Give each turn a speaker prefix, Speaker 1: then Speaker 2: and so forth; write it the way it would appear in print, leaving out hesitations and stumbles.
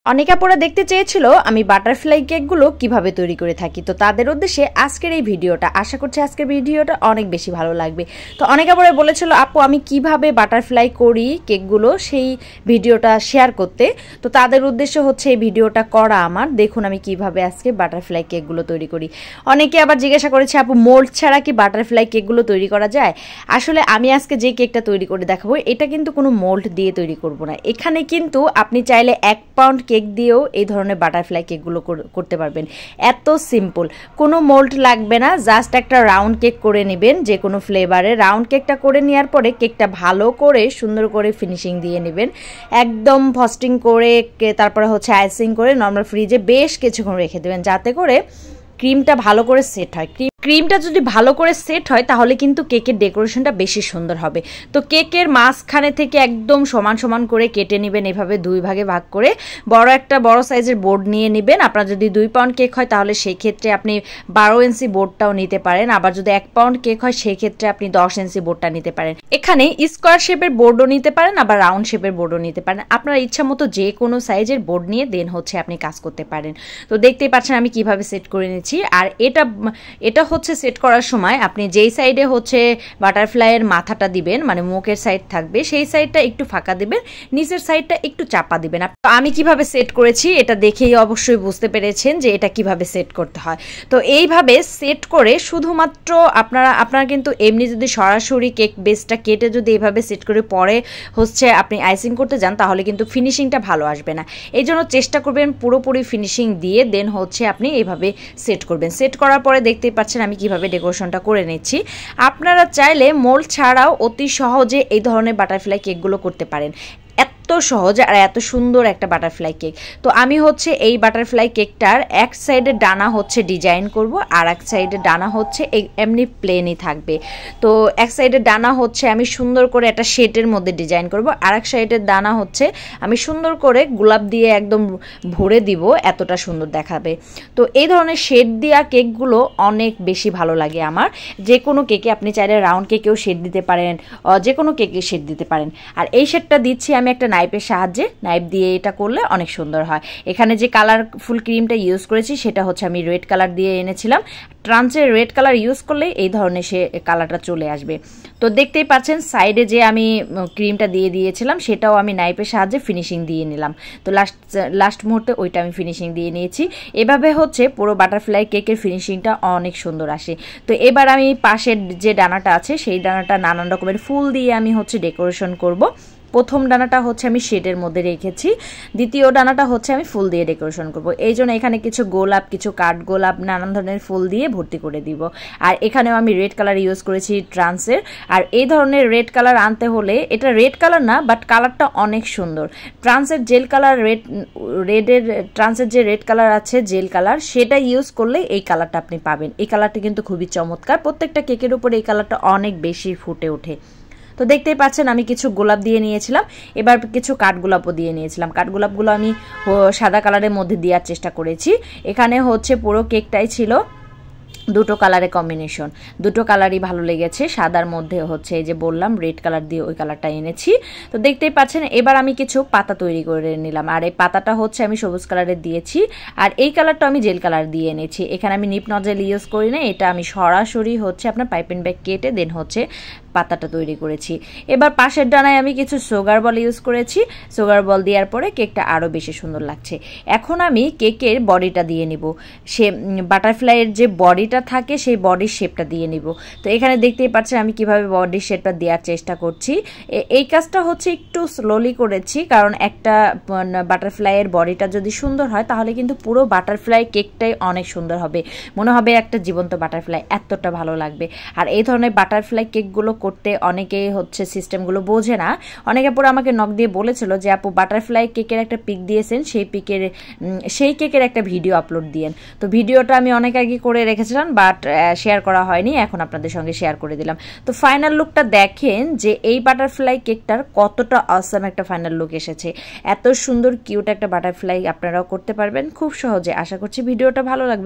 Speaker 1: অনেক আপুরা দেখতে চেয়েছিল আমি বাটারফ্লাই কেকগুলো কিভাবে তৈরি করে থাকি। তো তাদের উদ্দেশ্যে আজকের এই ভিডিওটা, আশা করছি আজকের ভিডিওটা অনেক বেশি ভালো লাগবে। তো অনেক আপুরা বলেছিল আপু আমি কিভাবে বাটারফ্লাই করি কেকগুলো, সেই ভিডিওটা শেয়ার করতে। তো তাদের উদ্দেশ্য হচ্ছে এই ভিডিওটা করা আমার। দেখুন আমি কিভাবে আজকে বাটারফ্লাই কেকগুলো তৈরি করি। অনেকে আবার জিজ্ঞাসা করেছে আপু মোল্ড ছাড়া কি বাটারফ্লাই কেকগুলো তৈরি করা যায়? আসলে আমি আজকে যে কেকটা তৈরি করে দেখাবো এটা কিন্তু কোনো মোল্ড দিয়ে তৈরি করব না। এখানে কিন্তু আপনি চাইলে 1 পাউন্ড কেক দিয়েও এই ধরনের বাটারফ্লাই কেকগুলো করতে পারবেন। এত সিম্পল, কোনো মোল্ড লাগবে না, জাস্ট একটা রাউন্ড কেক করে নেবেন যে কোনো ফ্লেভারে। রাউন্ড কেকটা করে নেওয়ার পরে কেকটা ভালো করে সুন্দর করে ফিনিশিং দিয়ে নেবেন, একদম ফ্রস্টিং করে, তারপরে হচ্ছে আইসিং করে নর্মাল ফ্রিজে বেশ কিছুক্ষণ রেখে দেবেন যাতে করে ক্রিমটা ভালো করে সেট হয়। ক্রিমটা যদি ভালো করে সেট হয় তাহলে কিন্তু কেকের ডেকোরেশনটা বেশি সুন্দর হবে। তো কেকের মাঝখানে থেকে একদম সমান সমান করে কেটে নেবেন, এভাবে 2 ভাগে ভাগ করে। একটা বড় সাইজের বোর্ড নিয়ে নেবেন। আপনার যদি 2 পাউন্ড কেক হয় তাহলে সেই ক্ষেত্রে আপনি 12 ইঞ্চি বোর্ডটাও নিতে পারেন, আবার যদি 1 পাউন্ড কেক হয় সেই ক্ষেত্রে আপনি 10 ইঞ্চি বোর্ডটা নিতে পারেন। এখানে স্কোয়ার শেপের বোর্ডও নিতে পারেন, আবার রাউন্ড শেপের বোর্ডও নিতে পারেন। আপনার ইচ্ছা মতো যে কোনো সাইজের বোর্ড নিয়ে দেন হচ্ছে আপনি কাজ করতে পারেন। তো দেখতেই পাচ্ছেন আমি কিভাবে সেট করে নিচ্ছি। আর এটা হচ্ছে সেট করার সময় আপনি যেই সাইডে হচ্ছে বাটারফ্লাইয়ের মাথাটা দিবেন, মানে মুখের সাইড থাকবে, সেই সাইডটা একটু ফাঁকা দিবেন, নিচের সাইডটা একটু চাপা দিবেন। আমি কিভাবে সেট করেছি এটা দেখেই অবশ্যই বুঝতে পেরেছেন যে এটা কিভাবে সেট করতে হয়। তো এইভাবে সেট করে শুধুমাত্র আপনারা কিন্তু এমনি যদি সরাসরি কেক বেসটা কেটে যদি এইভাবে সেট করে পরে হচ্ছে আপনি আইসিং করতে যান তাহলে কিন্তু ফিনিশিংটা ভালো আসবে না। এই জন্য চেষ্টা করবেন পুরোপুরি ফিনিশিং দিয়ে দেন হচ্ছে আপনি এইভাবে সেট করবেন। সেট করার পরে দেখতেই পাচ্ছেন আমি কিভাবে ডেকোরেশনটা করে নিচ্ছি। আপনারা চাইলে মোল্ড ছাড়াও অতি সহজে এই ধরনের বাটারফ্লাই কেকগুলো করতে পারেন। এত সহজ আর এত সুন্দর একটা বাটারফ্লাই কেক। তো আমি হচ্ছে এই বাটারফ্লাই কেকটার এক সাইডের ডানা হচ্ছে ডিজাইন করব, আর এক সাইডের ডানা হচ্ছে এমনি প্লেনই থাকবে। তো এক সাইডের ডানা হচ্ছে আমি সুন্দর করে একটা শেডের মধ্যে ডিজাইন করব, আর এক সাইডের ডানা হচ্ছে আমি সুন্দর করে গোলাপ দিয়ে একদম ভরে দিব, এতটা সুন্দর দেখাবে। তো এই ধরনের শেড দেওয়া কেকগুলো অনেক বেশি ভালো লাগে আমার। যে কোনো কেকে আপনি চাইলে রাউন্ড কেকেও শেড দিতে পারেন, যে কোনো কেকে শেড দিতে পারেন। আর এই শেডটা দিচ্ছি আমি একটা নাইফের সাহায্যে, নাইফ দিয়ে এটা করলে অনেক সুন্দর হয়। এখানে যে কালারফুল ক্রিমটা ইউজ করেছি সেটা হচ্ছে আমি রেড কালার দিয়ে এনেছিলাম। ট্রান্সের রেড কালার ইউজ করলেই এই ধরনের সে কালারটা চলে আসবে। তো দেখতেই পাচ্ছেন সাইডে যে আমি ক্রিমটা দিয়ে দিয়েছিলাম সেটাও আমি নাইফের সাহায্যে ফিনিশিং দিয়ে নিলাম। তো লাস্ট মুহূর্তে ওইটা আমি ফিনিশিং দিয়ে নিয়েছি। এভাবে হচ্ছে পুরো বাটারফ্লাই কেকের ফিনিশিংটা অনেক সুন্দর আসে। তো এবার আমি পাশের যে ডানাটা আছে সেই ডানাটা নানান রকমের ফুল দিয়ে আমি হচ্ছে ডেকোরেশন করব। প্রথম ডানাটা হচ্ছে আমি শেডের মধ্যে রেখেছি, দ্বিতীয় ডানাটা হচ্ছে আমি ফুল দিয়ে ডেকোরেশন করব। এই জন্য এখানে কিছু গোলাপ, কিছু কাঠ গোলাপ, নানান ধরনের ফুল দিয়ে ভর্তি করে দিব। আর এখানেও আমি রেড কালার ইউজ করেছি ট্রান্সের। আর এই ধরনের রেড কালার আনতে হলে, এটা রেড কালার না বাট কালারটা অনেক সুন্দর। ট্রান্সের জেল কালার, ট্রান্সের যে রেড কালার আছে জেল কালার, সেটা ইউজ করলে এই কালারটা আপনি পাবেন। এই কালারটা কিন্তু খুবই চমৎকার, প্রত্যেকটা কেকের উপরে এই কালারটা অনেক বেশি ফুটে ওঠে। তো দেখতেই পাচ্ছেন আমি কিছু গোলাপ দিয়ে নিয়েছিলাম, এবার কিছু কাঠগোলাপও দিয়ে নিয়েছিলাম। কাঠগোলাপগুলো আমি সাদা কালারের মধ্যে দেওয়ার চেষ্টা করেছি। এখানে হচ্ছে পুরো কেকটাই ছিল দুটো কালারের কম্বিনেশন, দুটো কালারই ভালো লেগেছে। সাদার মধ্যে হচ্ছে এই যে বললাম রেড কালার দিয়ে ওই কালারটা এনেছি। তো দেখতেই পাচ্ছেন এবার আমি কিছু পাতা তৈরি করে নিলাম, আর এই পাতাটা হচ্ছে আমি সবুজ কালারের দিয়েছি, আর এই কালারটা আমি জেল কালার দিয়ে এনেছি। এখানে আমি নিপ নজেল ইউজ করি না, এটা আমি সরাসরি হচ্ছে আপনার পাইপিং ব্যাগ কেটে দেন হচ্ছে পাতাটা তৈরি করেছি। এবার পাশের ডানায় আমি কিছু সুগার বল ইউজ করেছি। সুগার বল দেওয়ার পরে কেকটা আরও বেশি সুন্দর লাগছে। এখন আমি কেকের বডিটা দিয়ে নিব, সে বাটারফ্লাইয়ের যে বডিটা থাকে সেই বডির শেপটা দিয়ে নিব। তো এখানে দেখতেই পাচ্ছেন আমি কিভাবে বডির শেপটা দেওয়ার চেষ্টা করছি। এই কাজটা হচ্ছে একটু স্লোলি করেছি, কারণ একটা বাটারফ্লাইয়ের বডিটা যদি সুন্দর হয় তাহলে কিন্তু পুরো বাটারফ্লাই কেকটাই অনেক সুন্দর হবে, মনে হবে একটা জীবন্ত বাটারফ্লাই, এতটা ভালো লাগবে। আর এই ধরনের বাটারফ্লাই কেকগুলো করতে অনেকেই হচ্ছে সিস্টেমগুলো বোঝে না। অনেকে পুরো আমাকে নক দিয়ে বলেছিল যে আপু বাটারফ্লাই কেকের একটা পিক দিয়েছেন, সেই কেকের একটা ভিডিও আপলোড দিয়েন। তো ভিডিওটা আমি অনেক আগে করে রেখেছিলাম বাট শেয়ার করা হয়নি, এখন আপনাদের সঙ্গে শেয়ার করে দিলাম। তো ফাইনাল লুকটা দেখেন যে এই বাটারফ্লাই কেকটার কতটা অসাম একটা ফাইনাল লুক এসেছে। এত সুন্দর কিউট একটা বাটারফ্লাই আপনারাও করতে পারবেন খুব সহজে। আশা করছি ভিডিওটা ভালো লাগবে।